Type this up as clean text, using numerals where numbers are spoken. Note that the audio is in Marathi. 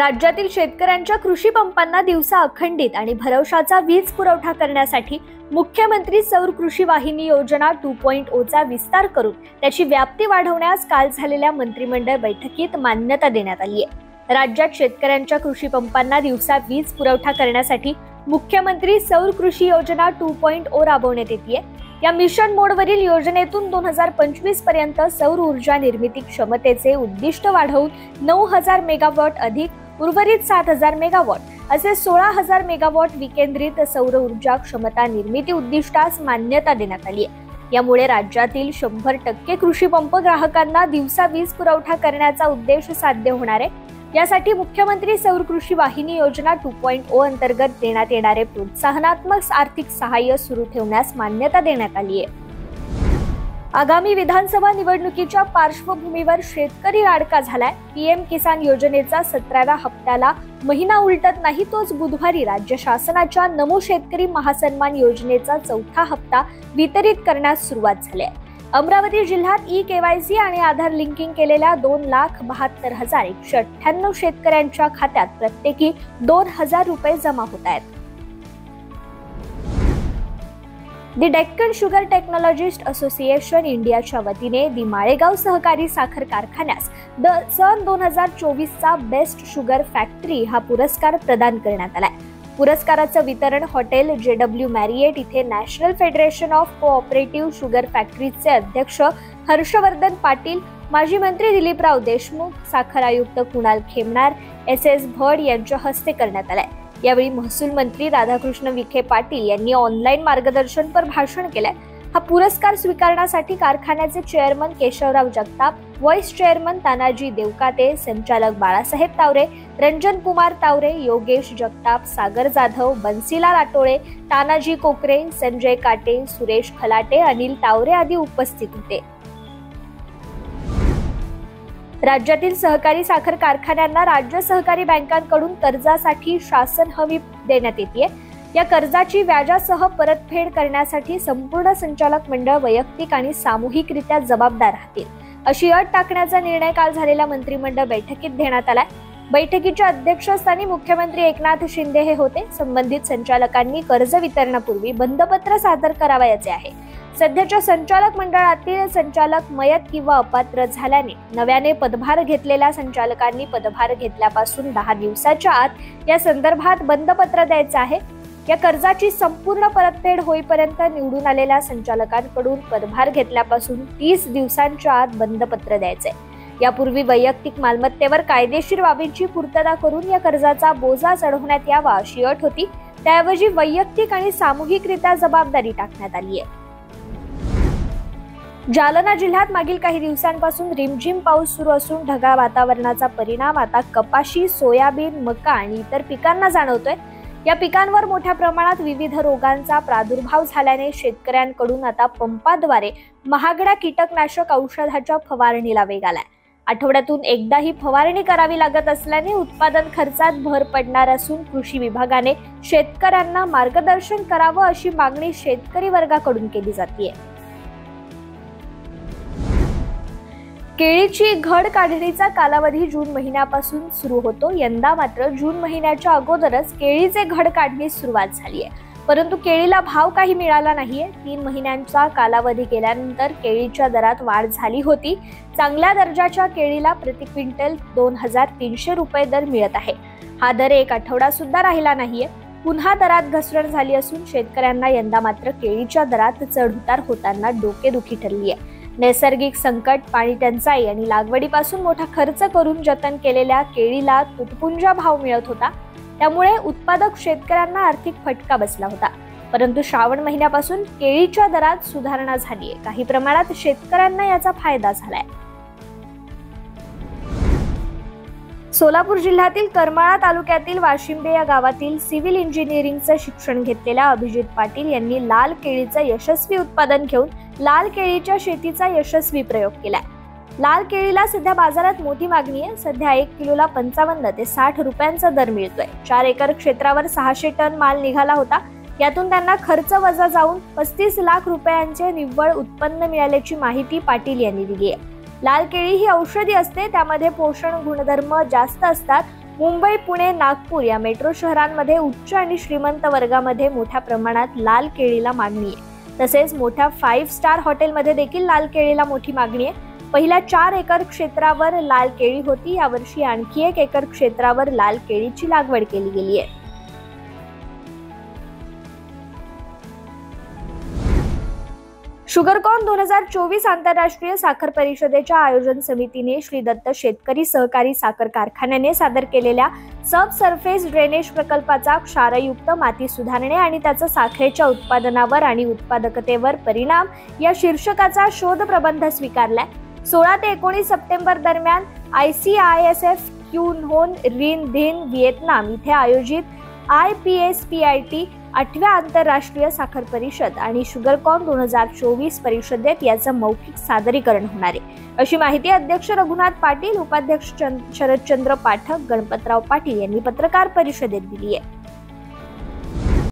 राज्यातील शेतकऱ्यांच्या कृषी पंपांना दिवसा अखंडित आणि भरवशाचा वीज पुरवठा करण्यासाठी मुख्यमंत्री सौर कृषी वाहिनी योजना 2.0 चा विस्तार करून त्याची व्याप्ती वाढवण्यास काल झालेल्या मंत्रिमंडळ बैठकीत मान्यता देण्यात आली आहे। राज्यात शेतकऱ्यांच्या कृषी पंपांना दिवसा वीज पुरवठा करण्यासाठी मुख्यमंत्री सौर कृषी योजना 2.0 राबवण्यात येते। या मिशन मोडवरील योजनेतून 2025 पर्यंत सौर ऊर्जा निर्मिती क्षमतेचे उद्दिष्ट वाढवून 9000 मेगावॉट अधिक उर्वरित 7000 मेगावॉट असे 16000 मेगावॉट विकेंद्रित सौर ऊर्जा क्षमता निर्मिती उद्दिष्टास मान्यता देण्यात आली आहे। यामुळे राज्यातील 100% कृषी पंप ग्राहकांना दिवसा वीज पुरवठा करण्याचा उद्देश साध्य होणार आहे। यासाठी मुख्यमंत्री सौर कृषी वाहिनी योजना 2.0 अंतर्गत देण्यात येणारे प्रोत्साहनात्मक आर्थिक सहाय्य सुरू ठेवण्यास मान्यता देण्यात आली आहे। आगामी विधानसभा निवडणुकीच्या पार्श्वभूमीवर शेतकरी अडका झालाय। पीएम किसान योजनेचा 17व्या हप्त्याला महिना उलटत नाही तोच बुधवारी राज्य शासनाच्या नमो शेतकरी महासन्मान योजनेचा 4था हप्ता वितरित करण्यास सुरुवात झाली आहे। अमरावती जिल्ह्यात ई-केवायसी आणि आधार लिंकिंग केलेल्या 2,72,198 शेतकऱ्यांच्या खात्यात प्रत्येकी 2000 रुपये जमा होत आहेत। दी डेक्कन शुगर टेक्नॉलॉजिस्ट असोसिएशन इंडियाच्या वतीने दी माळेगाव सहकारी साखर कारखान्यास सन 2024 चा बेस्ट शुगर फॅक्टरी हा पुरस्कार प्रदान करण्यात आलाय। पुरस्काराचं वितरण हॉटेल JW मॅरिएट इथे national federation of cooperative sugar फॅक्टरीचे अध्यक्ष हर्षवर्धन पाटील, माजी मंत्री दिलीपराव देशमुख, साखर आयुक्त कुणाल खेमनार, SS भड यांच्या हस्ते करण्यात आलाय। यावेळी महसूल मंत्री राधाकृष्ण विखे पाटील यांनी ऑनलाईन मार्गदर्शनपर भाषण केलंय। हा पुरस्कार स्वीकारण्यासाठी कारखान्याचे chairman Keshavrao Jagtap, vice chairman Tanaji Devkate, संचालक बाळासाहेब तावरे, रंजन कुमार तावरे, योगेश जगताप, सागर जाधव, बन्सीलाल आटोळे, तानाजी कोकरे, संजय काटे, सुरेश खलाटे, अनिल तावरे आदी उपस्थित होते। राज्यातील सहकारी साखर कारखान्यांना राज्य सहकारी बँकांकडून कर्जासाठी शासन हमी देण्यात येते। या कर्जाची व्याजासह परतफेड करण्यासाठी संपूर्ण संचालक मंडळ वैयक्तिक आणि सामूहिकरित्या जबाबदार राहतील अशी अट टाकण्याचा निर्णय काल झालेल्या मंत्रिमंडळ बैठकीत घेण्यात आलाय। बैठकीच्या अध्यक्षस्थानी मुख्यमंत्री एकनाथ शिंदे हे होते। संबंधित संचालकांनी कर्ज वितरणापूर्वी बंधपत्र सादर करावयाचे आहे। सध्याच्या संचालक मंडळातील संचालक मयत किंवा अपात्र झाल्याने नव्याने पदभार घेतलेल्या संचालकांनी पदभार घेतल्यापासून 10 दिवसाच्या आत या संदर्भात बंधपत्र द्यायचे आहे। या कर्जाची संपूर्ण परतफेड होईपर्यंत निवडून आलेल्या संचालकांकडून पदभार घेतल्यापासून 30 दिवसांच्या आत बंधपत्र द्यायचे। यापूर्वी वैयक्तिक मालमत्तेवर कायदेशीर बाबींची पूर्तता करून या कर्जाचा बोजा चढवण्यात यावा अशी अट होती। त्याऐवजी वैयक्तिक आणि सामूहिकरित्या जबाबदारी टाकण्यात आली आहे। जालना जिल्ह्यात मागील काही दिवसांपासून रिमझिम पाऊस सुरू असून ढगाळ वातावरणाचा परिणाम आता कपाशी, सोयाबीन, मका आणि इतर पिकांना जाणवतोय। या पिकांवर मोठ्या प्रमाणात विविध रोगांचा प्रादुर्भाव झाल्याने शेतकऱ्यांकडून आता पंपाद्वारे महागड्या कीटकनाशक औषधाच्या फवारणीला वेग आलाय। आठवड्यातून एकदा ही फवारणी करावी लागत असल्याने उत्पादन खर्चात भर पडणार असून कृषी विभागाने शेतकऱ्यांना मार्गदर्शन करावं अशी मागणी शेतकरी वर्गाकडून केली जाते। केळीची घड काढणीचा कालावधी जून महिन्यापासून सुरू होतो। यंदा मात्र जून महिन्याच्या अगोदरच केळीचे घड काढणीस सुरुवात झाली आहे, परंतु केळीला भाव काही मिळाला नाहीये। 3 महिन्यांचा कालावधी गेल्यानंतर केळीच्या दरात वाढ झाली होती। चांगल्या दर्जाच्या केळीला प्रति क्विंटल 2300 रुपये दर मिळत आहे। हा दर एक आठवडा सुद्धा राहिला नाहीये। पुन्हा दरात घसरण झाली असून शेतकऱ्यांना यंदा मात्र केळीच्या दरात चढउतार होताना डोकेदुखी ठरली आहे। नैसर्गिक संकट, पाणी टंचाई आणि लागवडीपासून मोठा खर्च करून जतन केलेल्या केळीला तुटपुंजा भाव मिळत होता। त्यामुळे उत्पादक शेतकऱ्यांना आर्थिक फटका बसला होता। परंतु श्रावण महिन्यापासून केळीच्या दरात सुधारणा झाली आहे। काही प्रमाणात शेतकऱ्यांना याचा फायदा झालाय। सोलापूर जिल्ह्यातील करमाळा तालुक्यातील वाशिंबे या गावातील सिव्हिल इंजिनिअरिंगचं शिक्षण घेतलेल्या अभिजित पाटील यांनी लाल केळीचं यशस्वी उत्पादन घेऊन लाल केळीच्या शेतीचा यशस्वी प्रयोग केलाय। लाल केळीला सध्या बाजारात मोठी मागणी आहे। सध्या 1 किलोला 55 ते 60 रुपयांचा दर मिळतोय। 4 एकर क्षेत्रावर 600 टन माल निघाला होता। यातून त्यांना खर्च वजा जाऊन 35 लाख रुपयांचे निव्वळ उत्पन्न मिळाल्याची माहिती पाटील यांनी दिली आहे। लाल केळी ही औषधी असते, त्यामध्ये पोषण गुणधर्म जास्त असतात। मुंबई, पुणे, नागपूर या मेट्रो शहरांमध्ये उच्च आणि श्रीमंत वर्गामध्ये मोठ्या प्रमाणात लाल केळीला मागणी आहे. तसेच मोठ्या 5 स्टार हॉटेलमध्ये देखील लाल केळीला मोठी मागणी आहे. पहिल्या 4 एकर क्षेत्रावर लाल केळी होती. यावर्षी आणखी 1 एकर क्षेत्रावर लाल केळीची लागवड केली गेली आहे. शुगरकॉन 2024 आंतरराष्ट्रीय साखर परिषदेच्या आयोजन समितीने श्री दत्त शेतकरी सहकारी साखर कारखान्याने सादर केलेल्या सब सरफेस ड्रेनेज प्रकल्पाचा क्षारयुक्त माती सुधारणे आणि त्याचा साखरेच्या उत्पादनावर आणि उत्पादकतेवर परिणाम या शीर्षकाचा शोध प्रबंध स्वीकारलाय. 16 ते 19 सप्टेंबर दरम्यान ICISF क्युनहोन रिन धिन व्हिएतनाम इथे आयोजित IPSPIT 8व्या आंतरराष्ट्रीय साखर परिषद आणि शुगरकॉन 2024 परिषदेत याचं मौखिक सादरीकरण होणार आहे, अशी माहिती अध्यक्ष रघुनाथ पाटील, उपाध्यक्ष शरदचंद्र पाठक, गणपतराव पाटील यांनी पत्रकार परिषदेत दिली आहे.